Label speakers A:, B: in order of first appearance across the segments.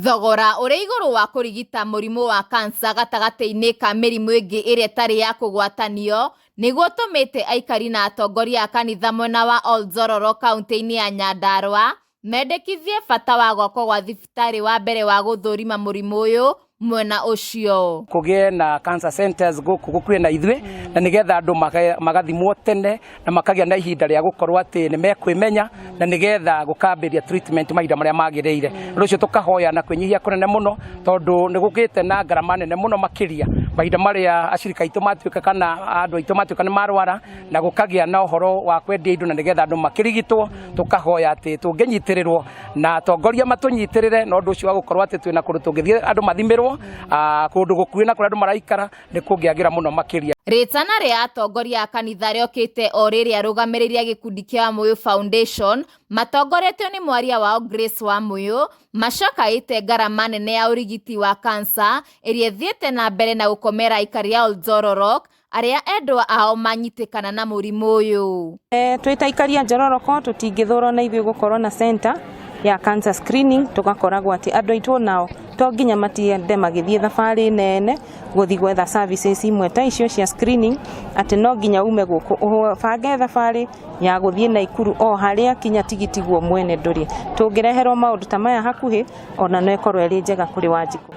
A: Thogora uri iguru wa kurigita murimu wa kansa gatagati-ini ka mirimu ingi iria tari ya kugwatanio niguo tumite aikari na atongoria a kanitha mwena wa Oldzororo kaunti-ini ya Nyandarua mendekithie bata wa gwakwo gwa thibitari wa mbere wa guthurima murimu uyu mwena ucio.
B: Kugie na cancer centers gukukuye na ithwe na nigetha andu magathimwo tene na makagia na ihinda ria gukorwo ati ni mekwimenya na nigetha gukambiria treatment mahinda maria magireire. Rucio tukahoya na kwinyihia kunene muno tondu nigukite na ngarama nene muno makiria mahinda maria acirika itu matuika kana andu itu matuika ni marwara na gukagia na uhoro wa kwendia indo na nigetha andu makirigitwo. Tukahoya ati tunginyitirirwo na atongoria matunyitirire no ndu ucio wa gukorwo ati twina kundu tungithie andu mathimirwo kundu gukuina kuri andu maraikara ni kungiagira muno makiria.
A: Ritana ria atongoria a kanitha riokite o riri arugamiria gikundi kia Muyu Foundation matongoretio ni mwaria wao Grace wa Muyu macakaite ngarama nene ya urigiti wa kansa iria thiete na mbere na gukomera aikari ya Oldzororo aria endwa ao manyitikana na murimu uyu.
C: Twita aikari ya Oldzororo tutingithurwo na ithuĩ gukorwo na center ya cancer screening tugakoragwo ati andu aitu nao to nginya matiende magithie thabari nene guthi gwetha services imwe ta icio cia screening ati no nginya ume guku bange thabari ya guthie na ikuru o haria kinya tigiti guo mwene nduri tungireherwo maundu ta maya hakuhi ona no ikorwo iri njega kuri Wanjiku.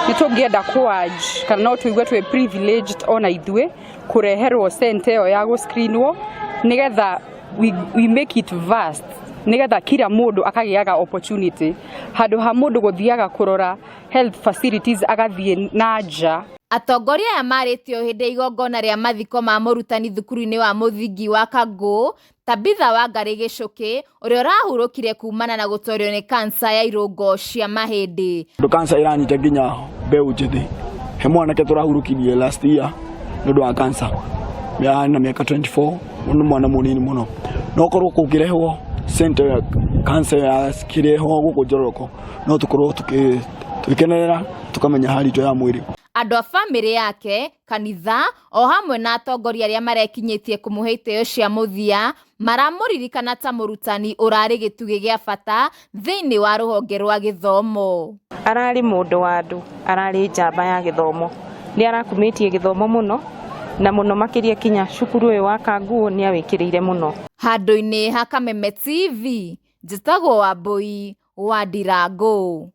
D: Nitungienda kuage kana no tuigwe twe privileged ona ithwe kureherwo center yo ya gu screenwo nigetha we make it vast nigetha kila mundu akagiaga opportunity handu ha mundu guthiaga kurora health facilities agathie naja.
A: Atongoria ya maritio hindi igongona ria mathiko ma murutani thukuru-ini wa muthingi wa Kagu Tabitha wa Ngari Gicuki uria urahurukire kumana na gutorio ni kansa ya irungo cia mahindi.
E: Kansa iranyita nginya mbeu njithi he mwanake turahurukirie last year nundu wa kansa ya na miaka 24 mwana munini muno no korwo kungirehwo center ya kansa ya kireho guku Oldzororo no tukorwo tukikenerera tukamenya hali ya mwiri.
A: Andu a family yake kanitha o hamwe na atongoria aria marekinyitie kumuhe iteo cia muthia maramuririkana ta murutani urari gitugi gia bata thiini wa ruhonge rwa githomo.
C: Arari mundu wa andu arari njamba ya githomo ni arakumitie githomo muno na muno makiria kinya cukuru uyu wa Kagu ni awikirire muno.
A: Handu-ini ha Kameme TV njitagwo Wambui wa Ndirangu.